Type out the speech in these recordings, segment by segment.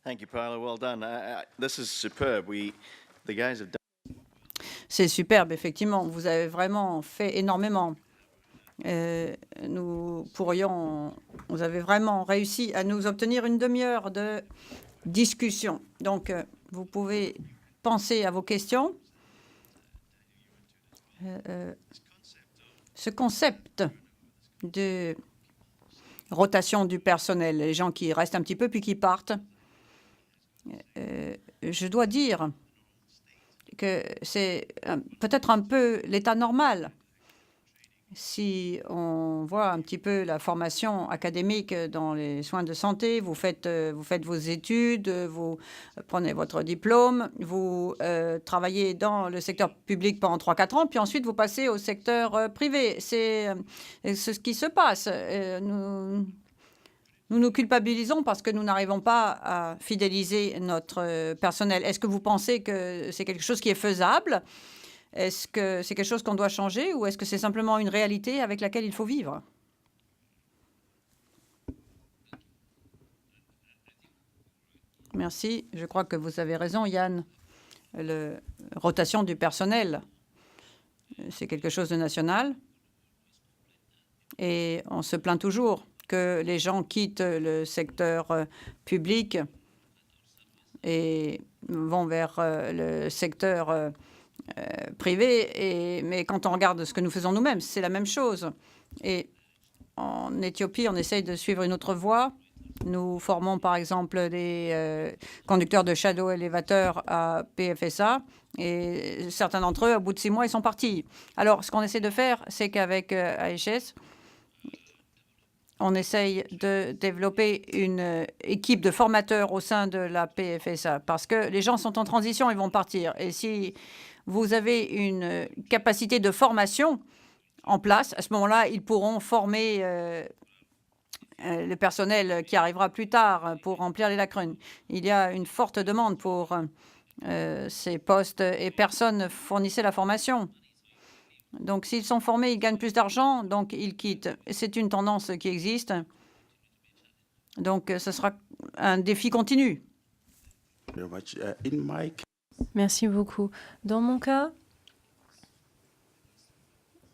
Thank you, Paolo. Well done. This is superb. The guys have done. C'est superbe, effectivement. Vous avez vraiment fait énormément. Vous avez vraiment réussi à nous obtenir une demi-heure de discussion. Donc, vous pouvez penser à vos questions. Ce concept de rotation du personnel, les gens qui restent un petit peu puis qui partent, je dois dire que c'est peut-être un peu l'état normal. Si on voit un petit peu la formation académique dans les soins de santé, vous faites vos études, vous prenez votre diplôme, vous travaillez dans le secteur public pendant 3-4 ans, puis ensuite vous passez au secteur privé. C'est ce qui se passe. Nous nous culpabilisons parce que nous n'arrivons pas à fidéliser notre personnel. Est-ce que vous pensez que c'est quelque chose qui est faisable ? Est-ce que c'est quelque chose qu'on doit changer ou est-ce que c'est simplement une réalité avec laquelle il faut vivre? Merci. Je crois que vous avez raison, Yann. La rotation du personnel, c'est quelque chose de national. Et on se plaint toujours que les gens quittent le secteur public et vont vers le secteur privé. Mais quand on regarde ce que nous faisons nous-mêmes, c'est la même chose. Et en Éthiopie, on essaye de suivre une autre voie. Nous formons par exemple des conducteurs de shadow élévateurs à PFSA. Et certains d'entre eux, au bout de 6 mois, ils sont partis. Alors, ce qu'on essaie de faire, c'est qu'avec AHS, on essaye de développer une équipe de formateurs au sein de la PFSA parce que les gens sont en transition, ils vont partir. Et si vous avez une capacité de formation en place, à ce moment-là, ils pourront former le personnel qui arrivera plus tard pour remplir les lacunes. Il y a une forte demande pour ces postes et personne ne fournissait la formation. Donc, s'ils sont formés, ils gagnent plus d'argent, donc ils quittent. C'est une tendance qui existe. Donc, ce sera un défi continu. Merci beaucoup. Dans mon cas,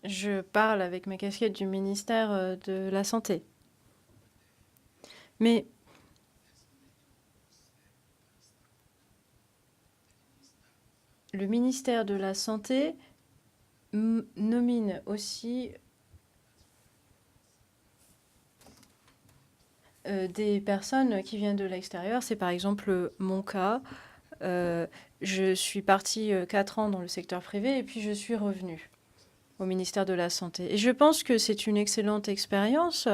je parle avec ma casquette du ministère de la Santé. Mais le ministère de la Santé nomine aussi des personnes qui viennent de l'extérieur. C'est par exemple mon cas. Je suis partie 4 ans dans le secteur privé et puis je suis revenue au ministère de la Santé. Et je pense que c'est une excellente expérience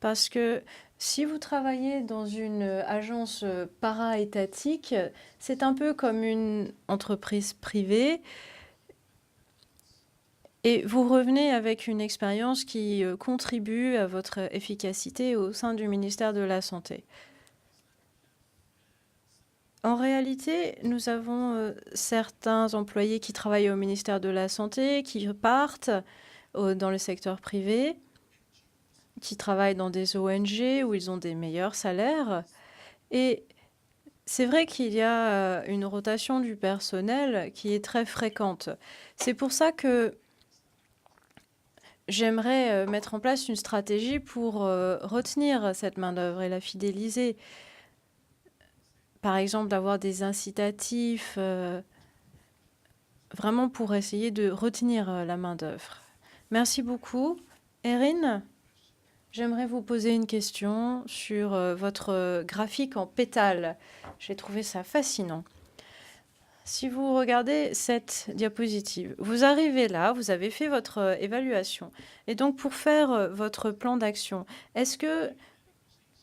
parce que si vous travaillez dans une agence para-étatique, c'est un peu comme une entreprise privée. Et vous revenez avec une expérience qui contribue à votre efficacité au sein du ministère de la Santé. En réalité, nous avons certains employés qui travaillent au ministère de la Santé, qui partent dans le secteur privé, qui travaillent dans des ONG où ils ont des meilleurs salaires. Et c'est vrai qu'il y a une rotation du personnel qui est très fréquente. C'est pour ça que j'aimerais mettre en place une stratégie pour retenir cette main-d'œuvre et la fidéliser. Par exemple, d'avoir des incitatifs vraiment pour essayer de retenir la main-d'œuvre. Merci beaucoup. Erin, j'aimerais vous poser une question sur votre graphique en pétales. J'ai trouvé ça fascinant. Si vous regardez cette diapositive, vous arrivez là, vous avez fait votre évaluation. Et donc, pour faire votre plan d'action, est-ce que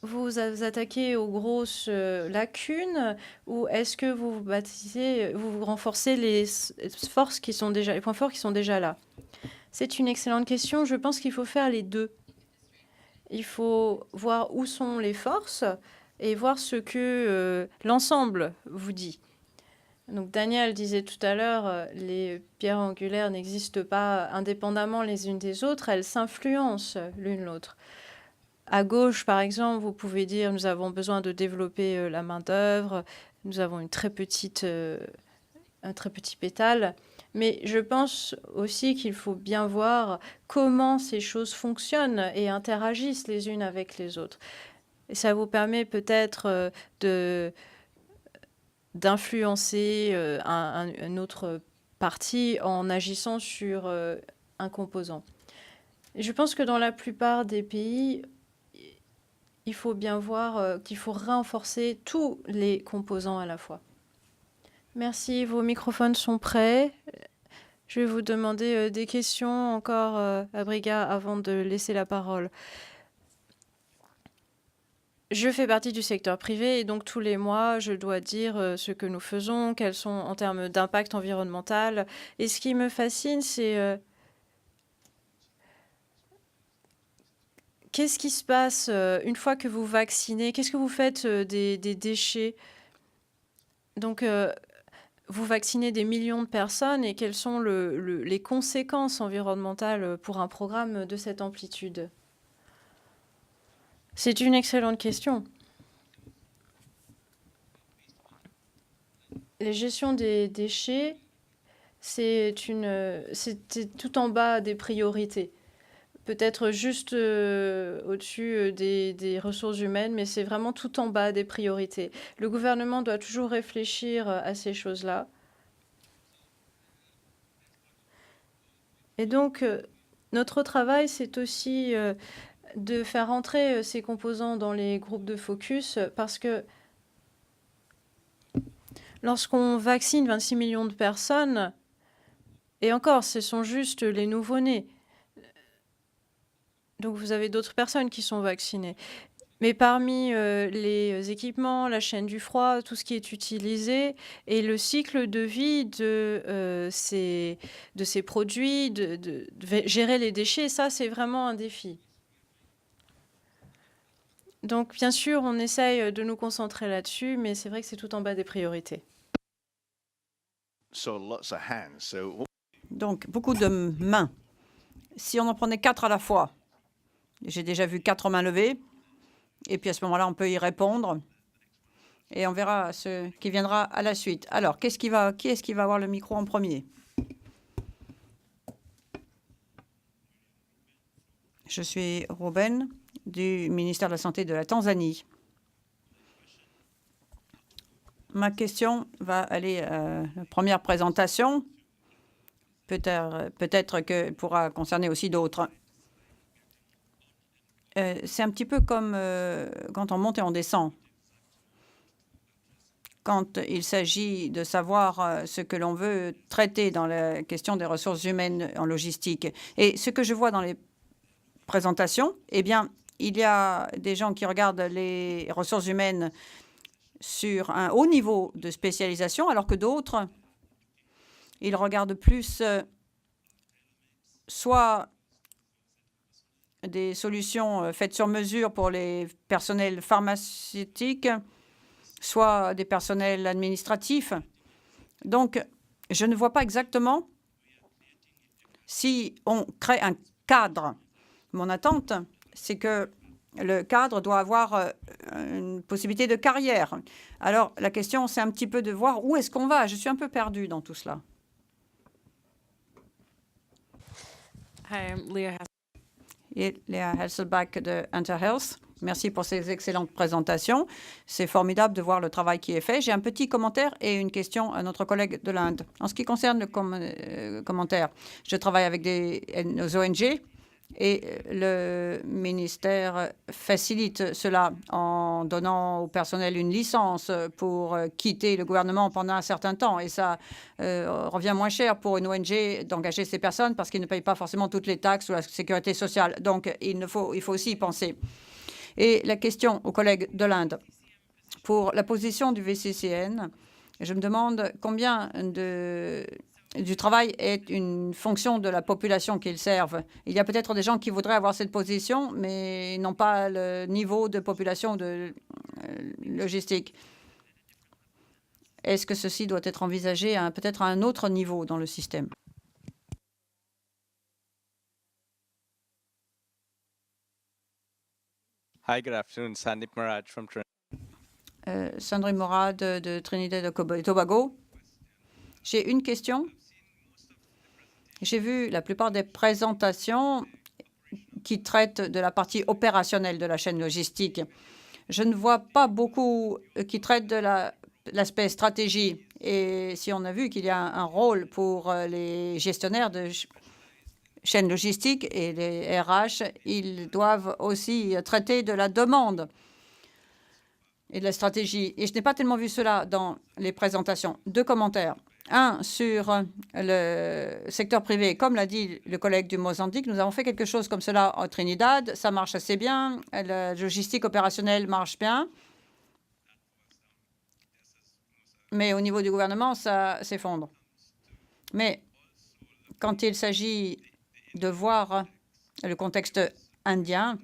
vous vous attaquez aux grosses lacunes ou est-ce que vous renforcez les forces qui sont déjà, les points forts qui sont déjà là? C'est une excellente question. Je pense qu'il faut faire les deux. Il faut voir où sont les forces et voir ce que l'ensemble vous dit. Donc Daniel disait tout à l'heure, les pierres angulaires n'existent pas indépendamment les unes des autres, elles s'influencent l'une l'autre. À gauche, par exemple, vous pouvez dire nous avons besoin de développer la main-d'œuvre, nous avons un très petit pétale. Mais je pense aussi qu'il faut bien voir comment ces choses fonctionnent et interagissent les unes avec les autres. Et ça vous permet peut-être d'influencer un autre parti en agissant sur un composant. Et je pense que dans la plupart des pays, il faut bien voir qu'il faut renforcer tous les composants à la fois. Merci, vos microphones sont prêts. Je vais vous demander des questions encore à Briga avant de laisser la parole. Je fais partie du secteur privé et donc tous les mois, je dois dire ce que nous faisons, quels sont en termes d'impact environnemental. Et ce qui me fascine, c'est qu'est-ce qui se passe une fois que vous vaccinez? Qu'est-ce que vous faites des déchets? Donc, vous vaccinez des millions de personnes et quelles sont les conséquences environnementales pour un programme de cette amplitude? C'est une excellente question. La gestion des déchets, c'était tout en bas des priorités. Peut-être juste au-dessus des ressources humaines, mais c'est vraiment tout en bas des priorités. Le gouvernement doit toujours réfléchir à ces choses-là. Et donc, notre travail, c'est aussi de faire entrer ces composants dans les groupes de focus, parce que lorsqu'on vaccine 26 millions de personnes, et encore, ce sont juste les nouveau-nés, donc vous avez d'autres personnes qui sont vaccinées. Mais parmi les équipements, la chaîne du froid, tout ce qui est utilisé, et le cycle de vie de ces produits, de gérer les déchets, ça, c'est vraiment un défi. Donc, bien sûr, on essaye de nous concentrer là-dessus, mais c'est vrai que c'est tout en bas des priorités. Donc, beaucoup de mains. Si on en prenait 4 à la fois, j'ai déjà vu 4 mains levées, et puis à ce moment-là, on peut y répondre, et on verra ce qui viendra à la suite. Alors, qui est-ce qui va avoir le micro en premier? Je suis Ruben, du ministère de la Santé de la Tanzanie. Ma question va aller à la première présentation. Peut-être qu'elle pourra concerner aussi d'autres. C'est un petit peu comme quand on monte et on descend. Quand il s'agit de savoir ce que l'on veut traiter dans la question des ressources humaines en logistique. Et ce que je vois dans les présentations, eh bien, il y a des gens qui regardent les ressources humaines sur un haut niveau de spécialisation, alors que d'autres, ils regardent plus soit des solutions faites sur mesure pour les personnels pharmaceutiques, soit des personnels administratifs. Donc, je ne vois pas exactement si on crée un cadre. Mon attente, c'est que le cadre doit avoir une possibilité de carrière. Alors, la question, c'est un petit peu de voir où est-ce qu'on va. Je suis un peu perdue dans tout cela. Hi, I'm Leah Et Léa Hasselbach de HunterHealth. Merci pour ces excellentes présentations. C'est formidable de voir le travail qui est fait. J'ai un petit commentaire et une question à notre collègue de l'Inde. En ce qui concerne le commentaire, je travaille avec nos ONG et le ministère facilite cela en donnant au personnel une licence pour quitter le gouvernement pendant un certain temps. Et ça revient moins cher pour une ONG d'engager ces personnes parce qu'ils ne payent pas forcément toutes les taxes ou la sécurité sociale. Donc, il faut aussi y penser. Et la question aux collègues de l'Inde. Pour la position du VCCN, je me demande combien du travail est une fonction de la population qu'ils servent. Il y a peut-être des gens qui voudraient avoir cette position, mais n'ont pas le niveau de population de logistique. Est-ce que ceci doit être envisagé peut-être à un autre niveau dans le système? Hi, good afternoon. Sandeep Maraj from Sandrine Morad de Trinidad et Tobago. J'ai une question. J'ai vu la plupart des présentations qui traitent de la partie opérationnelle de la chaîne logistique. Je ne vois pas beaucoup qui traitent de l'aspect stratégie. Et si on a vu qu'il y a un rôle pour les gestionnaires de chaîne logistique et les RH, ils doivent aussi traiter de la demande et de la stratégie. Et je n'ai pas tellement vu cela dans les présentations. 2 commentaires. Un, sur le secteur privé. Comme l'a dit le collègue du Mozambique, nous avons fait quelque chose comme cela en Trinidad. Ça marche assez bien. La logistique opérationnelle marche bien. Mais au niveau du gouvernement, ça s'effondre. Mais quand il s'agit de voir le contexte indien,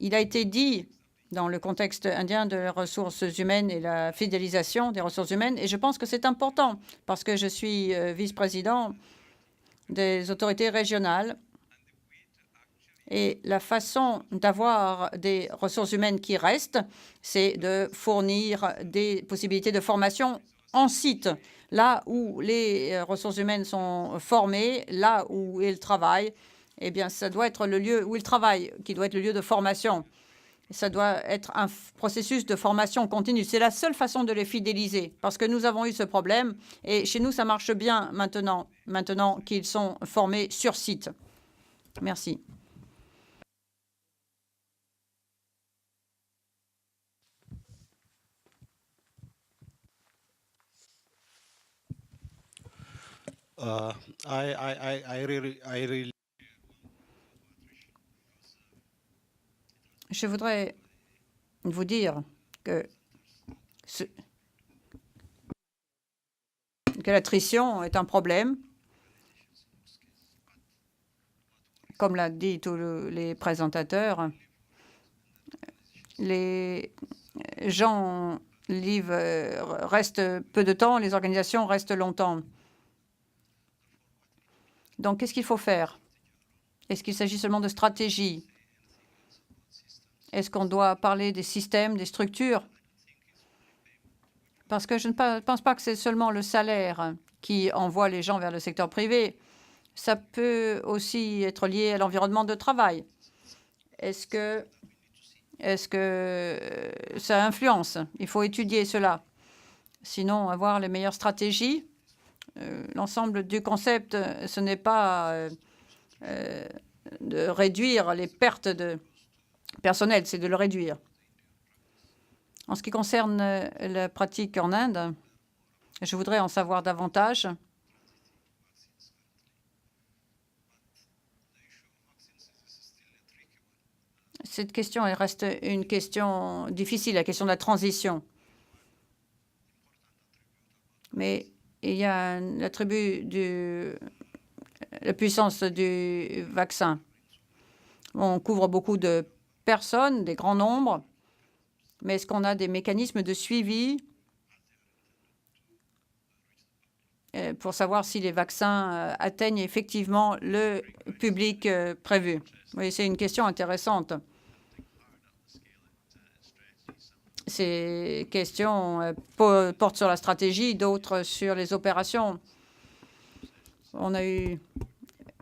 il a été dit dans le contexte indien de les ressources humaines et la fidélisation des ressources humaines. Et je pense que c'est important parce que je suis vice-président des autorités régionales. Et la façon d'avoir des ressources humaines qui restent, c'est de fournir des possibilités de formation en site, là où les ressources humaines sont formées, là où ils travaillent. Eh bien, ça doit être le lieu où ils travaillent qui doit être le lieu de formation. Ça doit être un processus de formation continue. C'est la seule façon de les fidéliser parce que nous avons eu ce problème et chez nous, ça marche bien maintenant qu'ils sont formés sur site. Merci. I really. Je voudrais vous dire que l'attrition est un problème, comme l'a dit tous les présentateurs. Les gens restent peu de temps, les organisations restent longtemps. Donc, qu'est-ce qu'il faut faire? Est-ce qu'il s'agit seulement de stratégie? Est-ce qu'on doit parler des systèmes, des structures? Parce que je ne pense pas que c'est seulement le salaire qui envoie les gens vers le secteur privé. Ça peut aussi être lié à l'environnement de travail. Est-ce que ça influence? Il faut étudier cela. Sinon, avoir les meilleures stratégies, l'ensemble du concept, ce n'est pas de réduire les pertes de personnel, c'est de le réduire. En ce qui concerne la pratique en Inde, je voudrais en savoir davantage. Cette question elle reste une question difficile, la question de la transition. Mais il y a l'attribut de la puissance du vaccin. On couvre beaucoup de personnes, des grands nombres, mais est-ce qu'on a des mécanismes de suivi pour savoir si les vaccins atteignent effectivement le public prévu? Oui, c'est une question intéressante. Ces questions portent sur la stratégie, d'autres sur les opérations. On a eu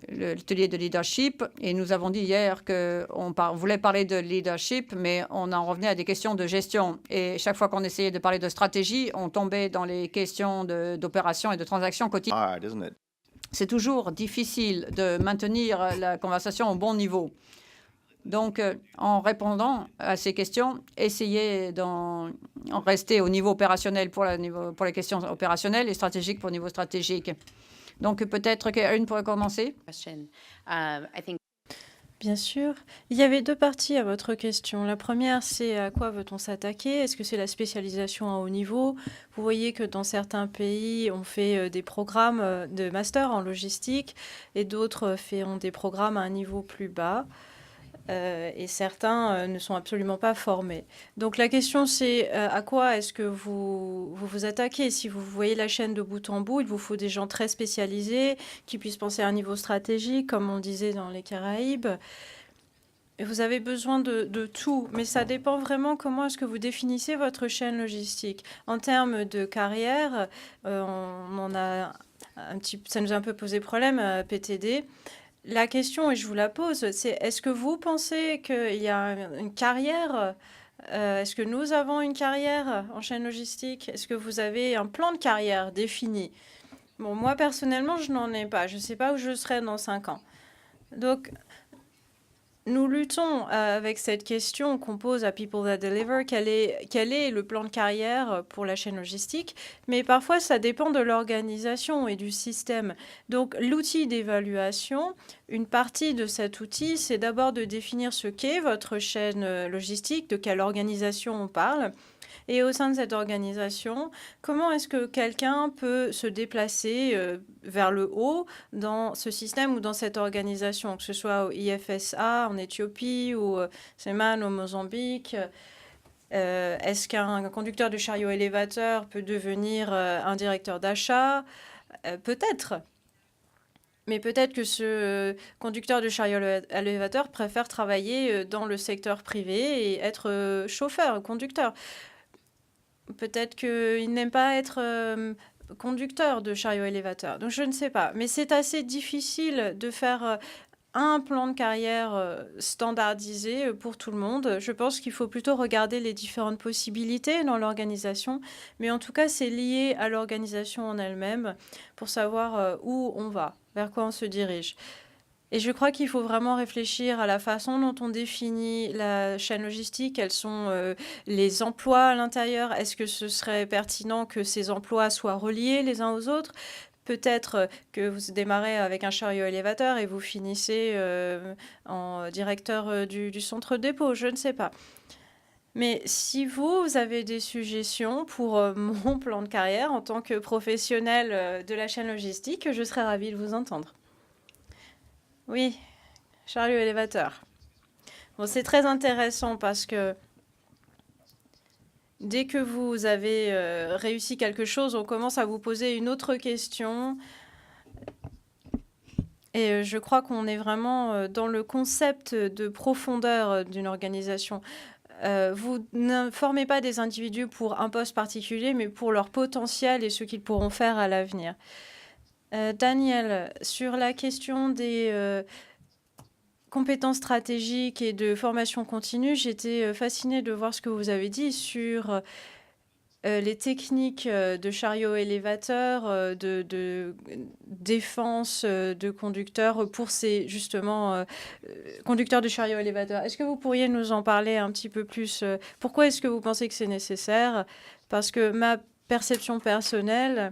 l'atelier de leadership et nous avons dit hier qu'on voulait parler de leadership, mais on en revenait à des questions de gestion. Et chaque fois qu'on essayait de parler de stratégie, on tombait dans les questions d'opération et de transactions quotidiennes. C'est toujours difficile de maintenir la conversation au bon niveau. Donc, en répondant à ces questions, essayez d'en rester au niveau opérationnel pour les questions opérationnelles et stratégiques pour le niveau stratégique. Donc, peut-être qu'Erin pourrait commencer. Bien sûr. Il y avait 2 parties à votre question. La première, c'est à quoi veut-on s'attaquer? Est-ce que c'est la spécialisation à haut niveau? Vous voyez que dans certains pays, on fait des programmes de master en logistique et d'autres font des programmes à un niveau plus bas. Et certains ne sont absolument pas formés. Donc la question, c'est à quoi est-ce que vous vous attaquez? Si vous voyez la chaîne de bout en bout, il vous faut des gens très spécialisés qui puissent penser à un niveau stratégique, comme on disait dans les Caraïbes. Vous avez besoin de tout, mais ça dépend vraiment comment est-ce que vous définissez votre chaîne logistique. En termes de carrière, on en a ça nous a un peu posé problème à PTD. La question, et je vous la pose, c'est est-ce que vous pensez qu'il y a une carrière est-ce que nous avons une carrière en chaîne logistique? Est-ce que vous avez un plan de carrière défini? Bon, moi, personnellement, je n'en ai pas. Je ne sais pas où je serai dans 5 ans. Donc, nous luttons avec cette question qu'on pose à People That Deliver, quel est le plan de carrière pour la chaîne logistique, mais parfois ça dépend de l'organisation et du système. Donc l'outil d'évaluation, une partie de cet outil, c'est d'abord de définir ce qu'est votre chaîne logistique, de quelle organisation on parle. Et au sein de cette organisation, comment est-ce que quelqu'un peut se déplacer vers le haut dans ce système ou dans cette organisation, que ce soit au IFSA en Éthiopie ou CEMAN au Mozambique? Est-ce qu'un conducteur de chariot élévateur peut devenir un directeur d'achat? Peut-être. Mais peut-être que ce conducteur de chariot élévateur préfère travailler dans le secteur privé et être chauffeur, conducteur. Peut-être qu'il n'aime pas être conducteur de chariot élévateur. Donc, je ne sais pas. Mais c'est assez difficile de faire un plan de carrière standardisé pour tout le monde. Je pense qu'il faut plutôt regarder les différentes possibilités dans l'organisation. Mais en tout cas, c'est lié à l'organisation en elle-même pour savoir où on va, vers quoi on se dirige. Et je crois qu'il faut vraiment réfléchir à la façon dont on définit la chaîne logistique. Quels sont les emplois à l'intérieur? Est-ce que ce serait pertinent que ces emplois soient reliés les uns aux autres? Peut-être que vous démarrez avec un chariot élévateur et vous finissez en directeur du centre de dépôt. Je ne sais pas. Mais si vous avez des suggestions pour mon plan de carrière en tant que professionnel de la chaîne logistique, je serais ravie de vous entendre. Oui, chariot élévateur. Bon, c'est très intéressant parce que dès que vous avez réussi quelque chose, on commence à vous poser une autre question. Et je crois qu'on est vraiment dans le concept de profondeur d'une organisation. Vous ne formez pas des individus pour un poste particulier, mais pour leur potentiel et ce qu'ils pourront faire à l'avenir. Daniel, sur la question des compétences stratégiques et de formation continue, j'étais fascinée de voir ce que vous avez dit sur les techniques de chariot élévateur, de défense de conducteurs pour ces, justement, conducteurs de chariot élévateur. Est-ce que vous pourriez nous en parler un petit peu plus? Pourquoi est-ce que vous pensez que c'est nécessaire? Parce que ma perception personnelle,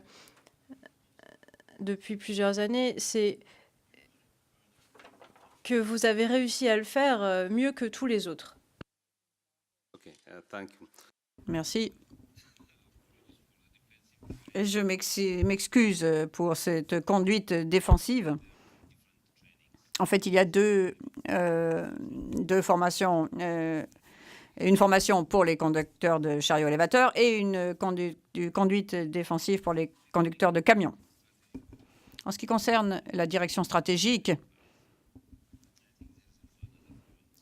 depuis plusieurs années, c'est que vous avez réussi à le faire mieux que tous les autres. Thank you. Merci. Je m'excuse pour cette conduite défensive. En fait, il y a deux formations. Une formation pour les conducteurs de chariots élévateurs et une conduite défensive pour les conducteurs de camions. En ce qui concerne la direction stratégique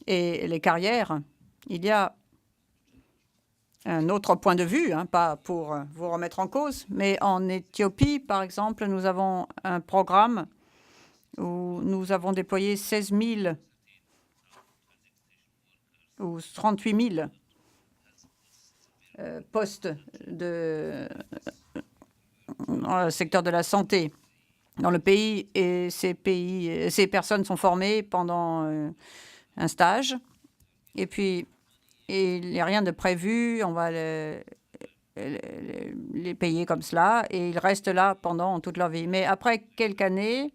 et les carrières, il y a un autre point de vue, pas pour vous remettre en cause, mais en Éthiopie, par exemple, nous avons un programme où nous avons déployé 16 000 ou 38 000 postes dans le secteur de la santé dans le pays, et ces personnes sont formées pendant un stage. Et puis, il n'y a rien de prévu, on va les payer comme cela, et ils restent là pendant toute leur vie. Mais après quelques années,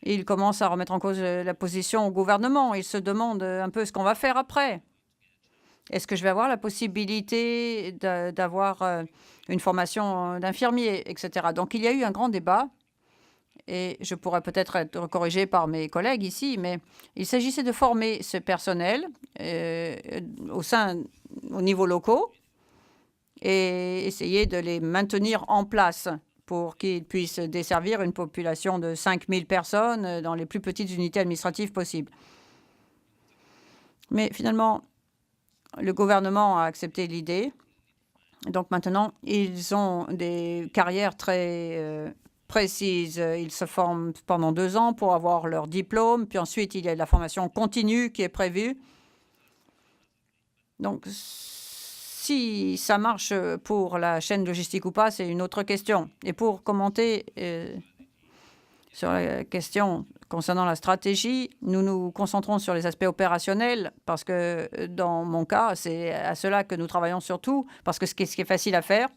ils commencent à remettre en cause la position au gouvernement. Ils se demandent un peu ce qu'on va faire après. Est-ce que je vais avoir la possibilité d'avoir une formation d'infirmier, etc. Donc, il y a eu un grand débat. Et je pourrais peut-être être corrigé par mes collègues ici, mais il s'agissait de former ce personnel au niveau locaux et essayer de les maintenir en place pour qu'ils puissent desservir une population de 5 000 personnes dans les plus petites unités administratives possibles. Mais finalement, le gouvernement a accepté l'idée. Donc maintenant, ils ont des carrières très précises. Ils se forment pendant 2 ans pour avoir leur diplôme. Puis ensuite, il y a de la formation continue qui est prévue. Donc, si ça marche pour la chaîne logistique ou pas, c'est une autre question. Et pour commenter sur la question concernant la stratégie, nous nous concentrons sur les aspects opérationnels parce que dans mon cas, c'est à cela que nous travaillons surtout, parce que ce qui est facile à faire.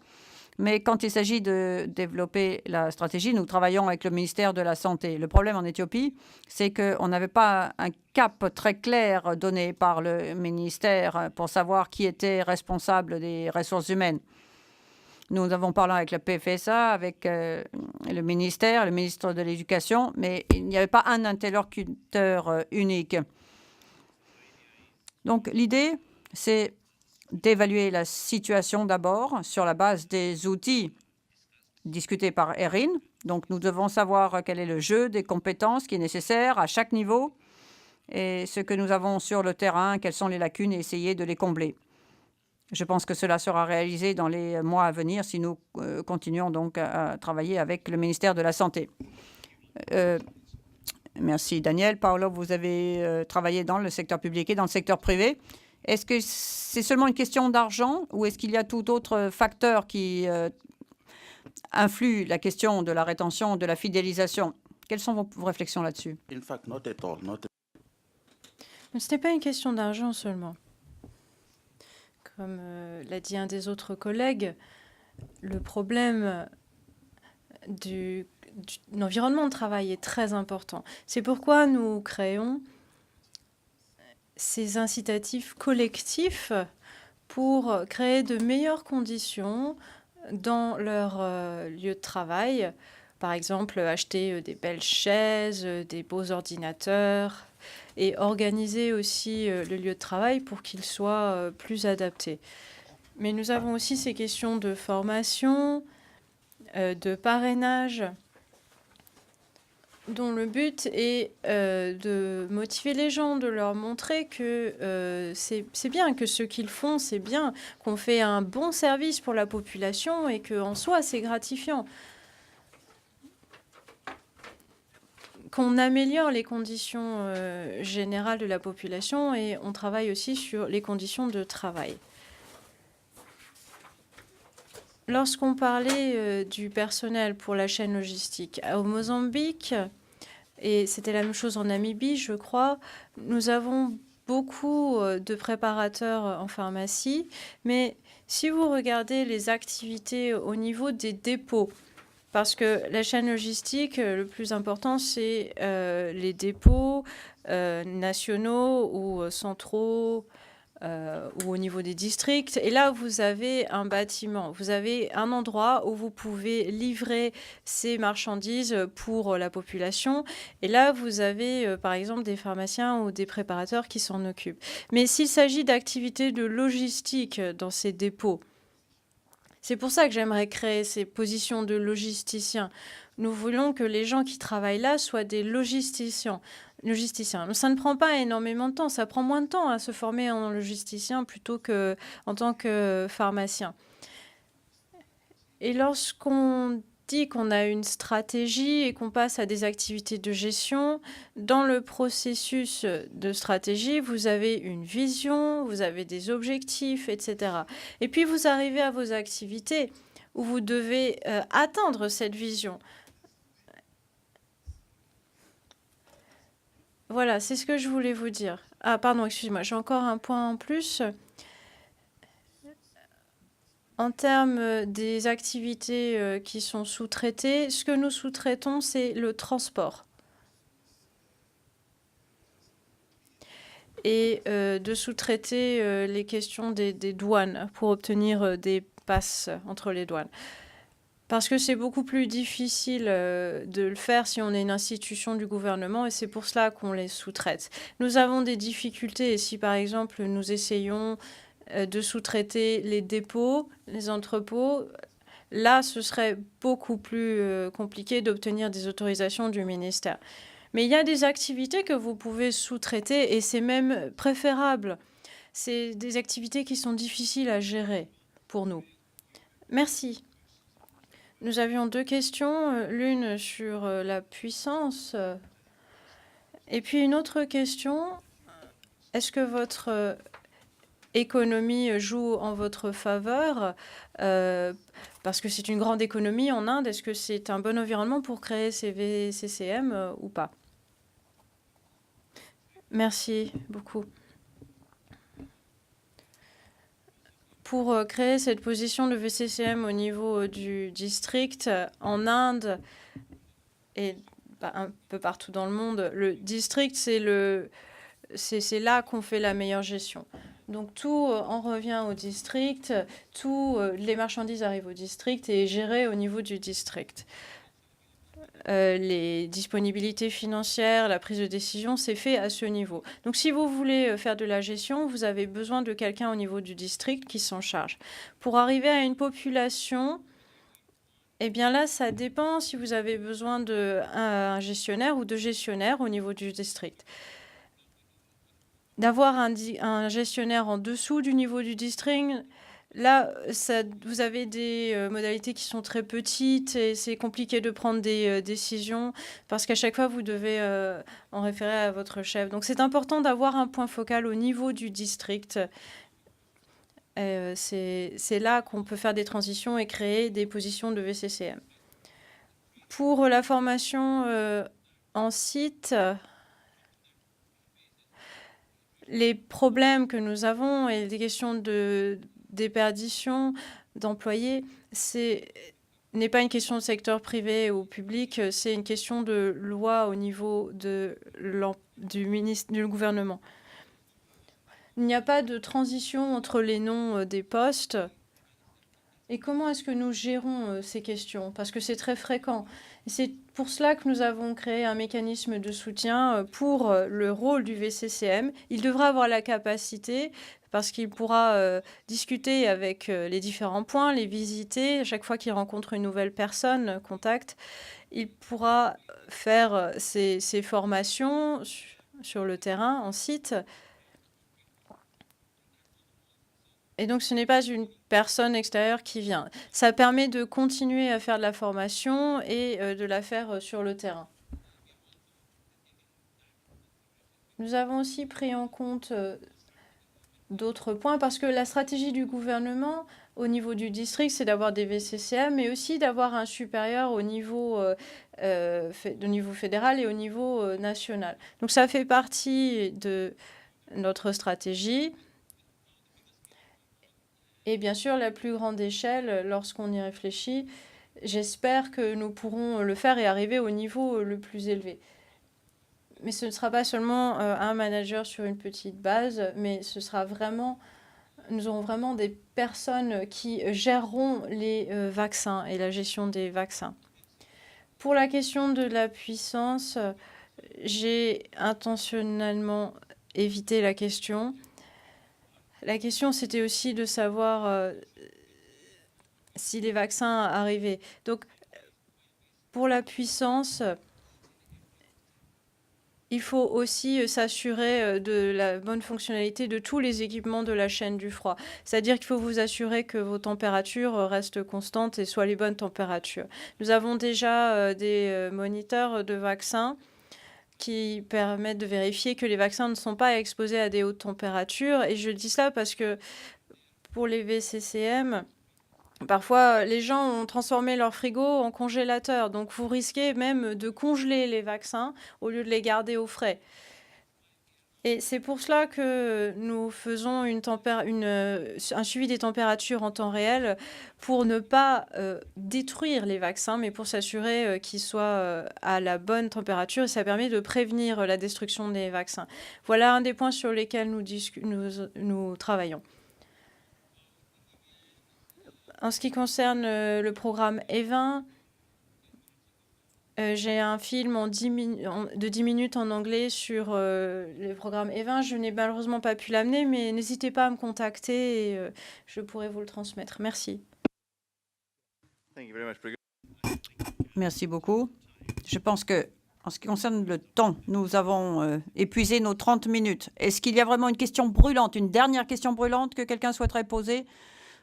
Mais quand il s'agit de développer la stratégie, nous travaillons avec le ministère de la Santé. Le problème en Éthiopie, c'est qu'on n'avait pas un cap très clair donné par le ministère pour savoir qui était responsable des ressources humaines. Nous avons parlé avec le PFSA, avec le ministre de l'Éducation, mais il n'y avait pas un interlocuteur unique. Donc l'idée, c'est d'évaluer la situation d'abord sur la base des outils discutés par Erin. Donc nous devons savoir quel est le jeu des compétences qui est nécessaire à chaque niveau et ce que nous avons sur le terrain, quelles sont les lacunes et essayer de les combler. Je pense que cela sera réalisé dans les mois à venir si nous continuons donc à travailler avec le ministère de la Santé. Merci Daniel. Paolo, vous avez travaillé dans le secteur public et dans le secteur privé. Est-ce que c'est seulement une question d'argent ou est-ce qu'il y a tout autre facteur qui influe la question de la rétention, de la fidélisation? Quelles sont vos réflexions là-dessus? In fact, not at all. Ce n'est pas une question d'argent seulement. Comme l'a dit un des autres collègues, le problème de l'environnement de travail est très important. C'est pourquoi nous créons ces incitatifs collectifs pour créer de meilleures conditions dans leur lieu de travail. Par exemple, acheter des belles chaises, des beaux ordinateurs et organiser aussi le lieu de travail pour qu'il soit plus adapté. Mais nous avons aussi ces questions de formation, de parrainage, dont le but est de motiver les gens, de leur montrer que c'est bien, que ce qu'ils font, c'est bien, qu'on fait un bon service pour la population et qu'en soi, c'est gratifiant. Qu'on améliore les conditions générales de la population et on travaille aussi sur les conditions de travail. Lorsqu'on parlait du personnel pour la chaîne logistique au Mozambique, et c'était la même chose en Namibie, je crois, nous avons beaucoup de préparateurs en pharmacie, mais si vous regardez les activités au niveau des dépôts, parce que la chaîne logistique, le plus important, c'est les dépôts nationaux ou centraux, ou au niveau des districts. Et là, vous avez un bâtiment, vous avez un endroit où vous pouvez livrer ces marchandises pour la population. Et là, vous avez, par exemple, des pharmaciens ou des préparateurs qui s'en occupent. Mais s'il s'agit d'activités de logistique dans ces dépôts, c'est pour ça que j'aimerais créer ces positions de logisticiens. Nous voulons que les gens qui travaillent là soient des logisticiens. Ça ne prend pas énormément de temps. Ça prend moins de temps à se former en logisticien plutôt qu'en tant que pharmacien. Et lorsqu'on dit qu'on a une stratégie et qu'on passe à des activités de gestion, dans le processus de stratégie, vous avez une vision, vous avez des objectifs, etc. Et puis vous arrivez à vos activités où vous devez atteindre cette vision. Voilà, c'est ce que je voulais vous dire. Ah, pardon, excusez-moi, j'ai encore un point en plus. En termes des activités qui sont sous-traitées, ce que nous sous-traitons, c'est le transport. Et de sous-traiter les questions des douanes pour obtenir des passes entre les douanes. Parce que c'est beaucoup plus difficile de le faire si on est une institution du gouvernement et c'est pour cela qu'on les sous-traite. Nous avons des difficultés et si par exemple nous essayons de sous-traiter les dépôts, les entrepôts, là ce serait beaucoup plus compliqué d'obtenir des autorisations du ministère. Mais il y a des activités que vous pouvez sous-traiter et c'est même préférable. C'est des activités qui sont difficiles à gérer pour nous. Merci. Nous avions 2 questions, l'une sur la puissance et puis une autre question. Est-ce que votre économie joue en votre faveur parce que c'est une grande économie en Inde? Est-ce que c'est un bon environnement pour créer ces VCCM ou pas? Merci beaucoup. Pour créer cette position de VCCM au niveau du district en Inde et un peu partout dans le monde, le district, c'est là qu'on fait la meilleure gestion. Donc tout en revient au district, les marchandises arrivent au district et est géré au niveau du district. Les disponibilités financières, la prise de décision, c'est fait à ce niveau. Donc si vous voulez faire de la gestion, vous avez besoin de quelqu'un au niveau du district qui s'en charge. Pour arriver à une population, eh bien là, ça dépend si vous avez besoin d'un gestionnaire ou de gestionnaires au niveau du district. D'avoir un gestionnaire en dessous du niveau du district, là, vous avez des modalités qui sont très petites et c'est compliqué de prendre des décisions parce qu'à chaque fois, vous devez en référer à votre chef. Donc, c'est important d'avoir un point focal au niveau du district. C'est là qu'on peut faire des transitions et créer des positions de VCCM. Pour la formation en site, les problèmes que nous avons et les questions de déperdition d'employés, n'est pas une question de secteur privé ou public, c'est une question de loi au niveau du gouvernement. Il n'y a pas de transition entre les noms des postes. Et comment est-ce que nous gérons ces questions? Parce que c'est très fréquent. C'est pour cela que nous avons créé un mécanisme de soutien pour le rôle du VCCM. Il devra avoir la capacité, parce qu'il pourra discuter avec les différents points, les visiter. À chaque fois qu'il rencontre une nouvelle personne, contact, il pourra faire ses formations sur le terrain, en site. Et donc, ce n'est pas une personne extérieure qui vient. Ça permet de continuer à faire de la formation et de la faire sur le terrain. Nous avons aussi pris en compte d'autres points parce que la stratégie du gouvernement au niveau du district, c'est d'avoir des VCCM, mais aussi d'avoir un supérieur au niveau fédéral et au niveau national. Donc, ça fait partie de notre stratégie. Et bien sûr, la plus grande échelle, lorsqu'on y réfléchit, j'espère que nous pourrons le faire et arriver au niveau le plus élevé. Mais ce ne sera pas seulement un manager sur une petite base, mais ce sera vraiment, nous aurons vraiment des personnes qui géreront les vaccins et la gestion des vaccins. Pour la question de la puissance, j'ai intentionnellement évité la question. La question, c'était aussi de savoir si les vaccins arrivaient. Donc, pour la puissance, il faut aussi s'assurer de la bonne fonctionnalité de tous les équipements de la chaîne du froid. C'est-à-dire qu'il faut vous assurer que vos températures restent constantes et soient les bonnes températures. Nous avons déjà des moniteurs de vaccins qui permettent de vérifier que les vaccins ne sont pas exposés à des hautes températures. Et je dis cela parce que pour les VCCM, parfois les gens ont transformé leur frigo en congélateur. Donc vous risquez même de congeler les vaccins au lieu de les garder au frais. Et c'est pour cela que nous faisons un suivi des températures en temps réel pour ne pas détruire les vaccins, mais pour s'assurer qu'ils soient à la bonne température. Et ça permet de prévenir la destruction des vaccins. Voilà un des points sur lesquels nous travaillons. En ce qui concerne le programme E20, j'ai un film de 10 minutes en anglais sur le programme E20. Je n'ai malheureusement pas pu l'amener, mais n'hésitez pas à me contacter et je pourrai vous le transmettre. Merci. Thank you very much, Brigitte. Merci beaucoup. Je pense que En ce qui concerne le temps, nous avons épuisé nos 30 minutes. Est-ce qu'il y a vraiment une question brûlante, une dernière question brûlante que quelqu'un souhaiterait poser?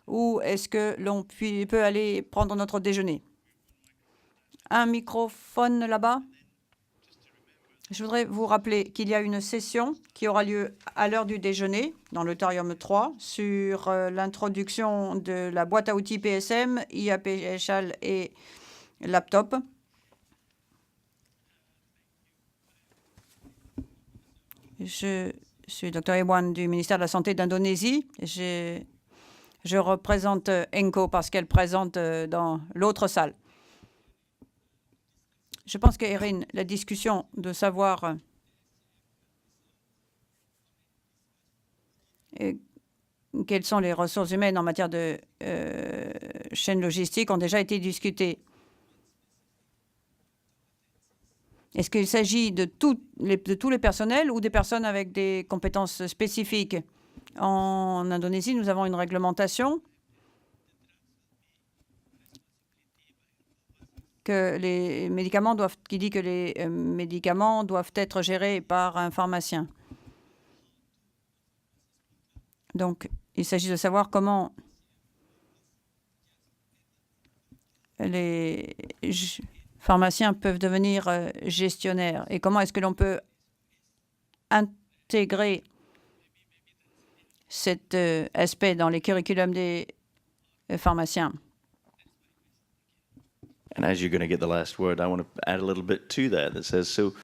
Ou est-ce que l'on peut aller prendre notre déjeuner? Un microphone là-bas. Je voudrais vous rappeler qu'il y a une session qui aura lieu à l'heure du déjeuner dans l'Auditorium 3 sur l'introduction de la boîte à outils PSM, IAP échelle et laptop. Je suis Dr. Ewan du ministère de la Santé d'Indonésie. Je représente ENCO parce qu'elle présente dans l'autre salle. Je pense qu'Erin, la discussion de savoir quelles sont les ressources humaines en matière de chaîne logistique ont déjà été discutées. Est-ce qu'il s'agit de tous les personnels ou des personnes avec des compétences spécifiques? En Indonésie, nous avons une réglementation qui dit que les médicaments doivent être gérés par un pharmacien. Donc, il s'agit de savoir comment les pharmaciens peuvent devenir gestionnaires et comment est-ce que l'on peut intégrer cet aspect dans les curriculums des pharmaciens. And as you're going to get the last word, I want to add a little bit to that says, so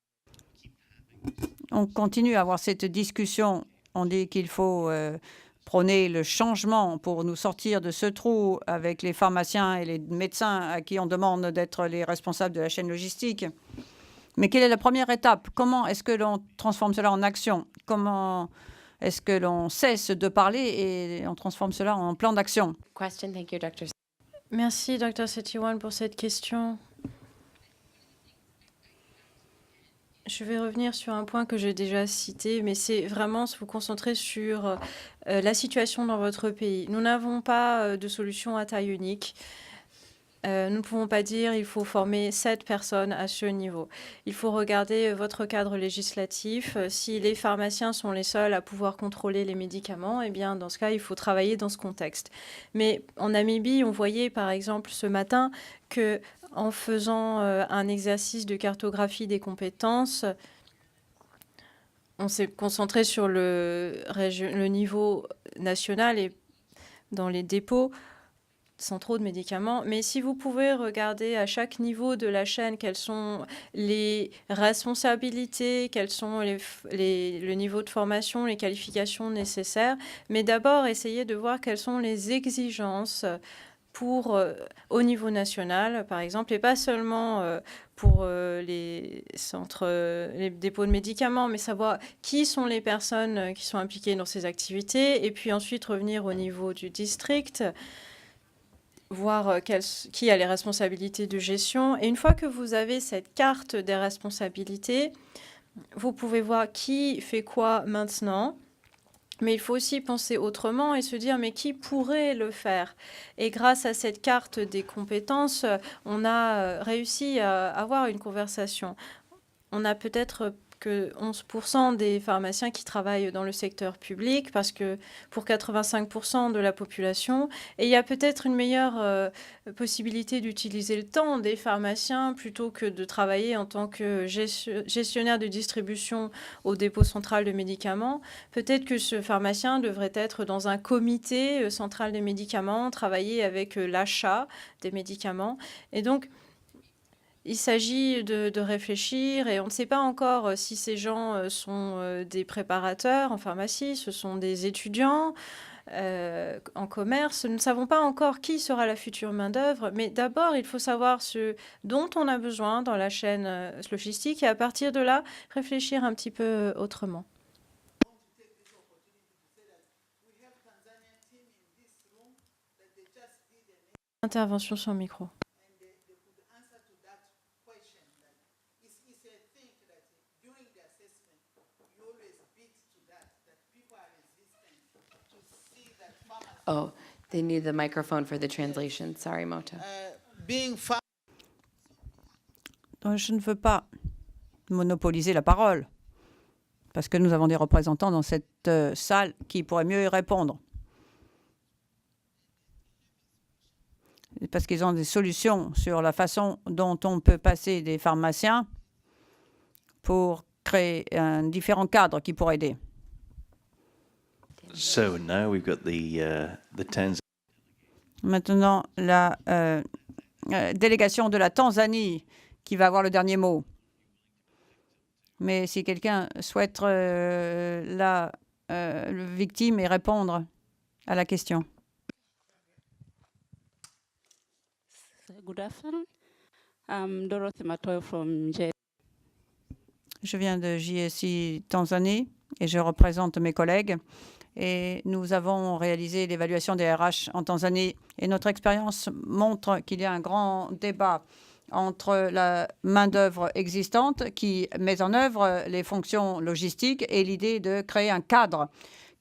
On continue à avoir cette discussion. On dit qu'il faut prôner le changement pour nous sortir de ce trou avec les pharmaciens et les médecins à qui on demande d'être les responsables de la chaîne logistique. Mais quelle est la première étape? Comment est-ce que l'on transforme cela en action? Comment est-ce que l'on cesse de parler et on transforme cela en plan d'action? Question. Thank you, Dr. Merci, Dr. Setiawan, pour cette question. Je vais revenir sur un point que j'ai déjà cité, mais c'est vraiment se vous concentrer sur la situation dans votre pays. Nous n'avons pas de solution à taille unique. Nous ne pouvons pas dire il faut former 7 personnes à ce niveau. Il faut regarder votre cadre législatif. Si les pharmaciens sont les seuls à pouvoir contrôler les médicaments, eh bien, dans ce cas, il faut travailler dans ce contexte. Mais en Namibie, on voyait par exemple ce matin que en faisant un exercice de cartographie des compétences, on s'est concentré sur le niveau national et dans les dépôts centraux de médicaments. Mais si vous pouvez regarder à chaque niveau de la chaîne quelles sont les responsabilités, quels sont le niveau de formation, les qualifications nécessaires, mais d'abord essayer de voir quelles sont les exigences pour, au niveau national, par exemple, et pas seulement pour les centres, les dépôts de médicaments, mais savoir qui sont les personnes qui sont impliquées dans ces activités, et puis ensuite revenir au niveau du district, voir qui a les responsabilités de gestion. Et une fois que vous avez cette carte des responsabilités, vous pouvez voir qui fait quoi maintenant. Mais il faut aussi penser autrement et se dire, mais qui pourrait le faire? Et grâce à cette carte des compétences, on a réussi à avoir une conversation. On a peut-être que 11% des pharmaciens qui travaillent dans le secteur public, parce que pour 85% de la population, et il y a peut-être une meilleure possibilité d'utiliser le temps des pharmaciens plutôt que de travailler en tant que gestionnaire de distribution au dépôt central de médicaments. Peut-être que ce pharmacien devrait être dans un comité central des médicaments, travailler avec l'achat des médicaments. Et donc, il s'agit de réfléchir et on ne sait pas encore si ces gens sont des préparateurs en pharmacie, ce sont des étudiants en commerce. Nous ne savons pas encore qui sera la future main-d'œuvre, mais d'abord, il faut savoir ce dont on a besoin dans la chaîne logistique et à partir de là, réfléchir un petit peu autrement. Intervention sans micro. Oh, they need the microphone for the translation. Sorry, Mota. Donc, je ne veux pas monopoliser la parole, parce que nous avons des représentants dans cette salle qui pourraient mieux y répondre. Parce qu'ils ont des solutions sur la façon dont on peut passer des pharmaciens pour créer un différent cadre qui pourrait aider. So now we've got the Tanzania. Maintenant, la délégation de la Tanzanie qui va avoir le dernier mot. Mais si quelqu'un souhaite la victime et répondre à la question. Good afternoon. I'm Dorothy Matoyo from J. Je viens de JSI Tanzanie et je représente mes collègues. Et nous avons réalisé l'évaluation des RH en Tanzanie. Et notre expérience montre qu'il y a un grand débat entre la main-d'œuvre existante qui met en œuvre les fonctions logistiques et l'idée de créer un cadre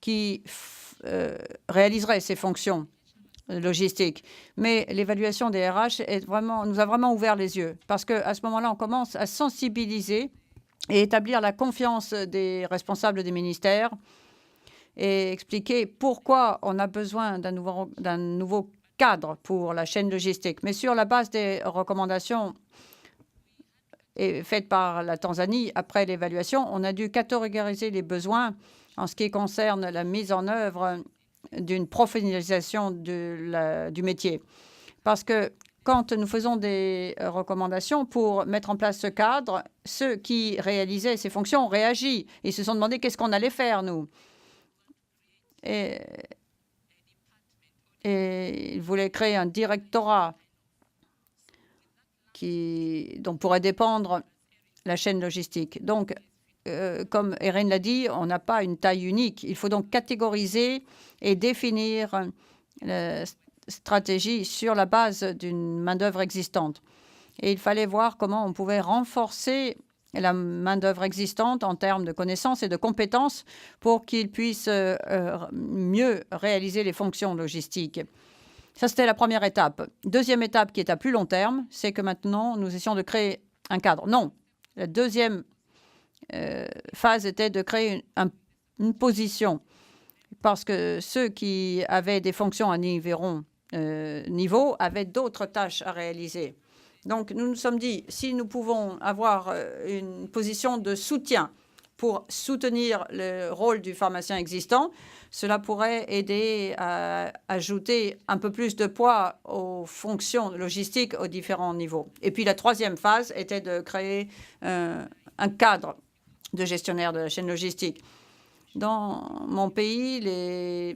qui réaliserait ces fonctions logistiques. Mais l'évaluation des RH nous a vraiment ouvert les yeux parce qu'à ce moment-là, on commence à sensibiliser et établir la confiance des responsables des ministères et expliquer pourquoi on a besoin d'un nouveau cadre pour la chaîne logistique. Mais sur la base des recommandations faites par la Tanzanie après l'évaluation, on a dû catégoriser les besoins en ce qui concerne la mise en œuvre d'une professionnalisation du métier. Parce que quand nous faisons des recommandations pour mettre en place ce cadre, ceux qui réalisaient ces fonctions ont réagi. Ils se sont demandé qu'est-ce qu'on allait faire, nous. Et il voulait créer un directorat dont pourrait dépendre la chaîne logistique. Donc, comme Erin l'a dit, on n'a pas une taille unique. Il faut donc catégoriser et définir la stratégie sur la base d'une main-d'œuvre existante. Et il fallait voir comment on pouvait renforcer la main-d'œuvre existante en termes de connaissances et de compétences pour qu'ils puissent mieux réaliser les fonctions logistiques. Ça, c'était la première étape. Deuxième étape, qui est à plus long terme, c'est que maintenant, nous essayons de créer un cadre. Non, la deuxième phase était de créer une position, parce que ceux qui avaient des fonctions à niveau avaient d'autres tâches à réaliser. Donc, nous nous sommes dit, si nous pouvons avoir une position de soutien pour soutenir le rôle du pharmacien existant, cela pourrait aider à ajouter un peu plus de poids aux fonctions logistiques aux différents niveaux. Et puis, la troisième phase était de créer un cadre de gestionnaire de la chaîne logistique. Dans mon pays, les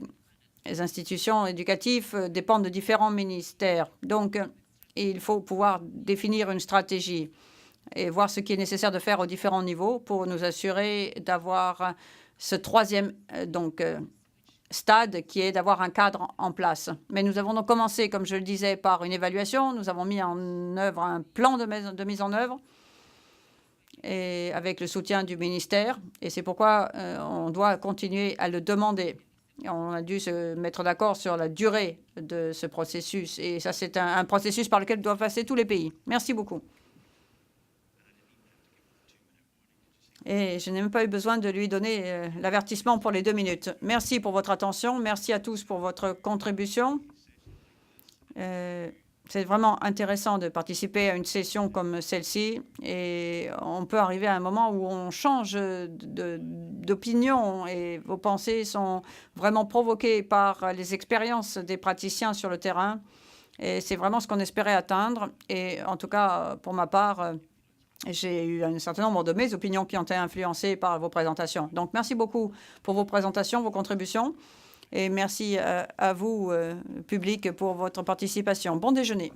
institutions éducatives dépendent de différents ministères. Donc, il faut pouvoir définir une stratégie et voir ce qui est nécessaire de faire aux différents niveaux pour nous assurer d'avoir ce troisième stade qui est d'avoir un cadre en place. Mais nous avons donc commencé, comme je le disais, par une évaluation. Nous avons mis en œuvre un plan de mise en œuvre et avec le soutien du ministère. Et c'est pourquoi on doit continuer à le demander. On a dû se mettre d'accord sur la durée de ce processus. Et ça, c'est un processus par lequel doivent passer tous les pays. Merci beaucoup. Et je n'ai même pas eu besoin de lui donner l'avertissement pour les 2 minutes. Merci pour votre attention. Merci à tous pour votre contribution. C'est vraiment intéressant de participer à une session comme celle-ci. Et on peut arriver à un moment où on change d'opinion et vos pensées sont vraiment provoquées par les expériences des praticiens sur le terrain. Et c'est vraiment ce qu'on espérait atteindre. Et en tout cas, pour ma part, j'ai eu un certain nombre de mes opinions qui ont été influencées par vos présentations. Donc, merci beaucoup pour vos présentations, vos contributions. Et merci à vous, public, pour votre participation. Bon déjeuner.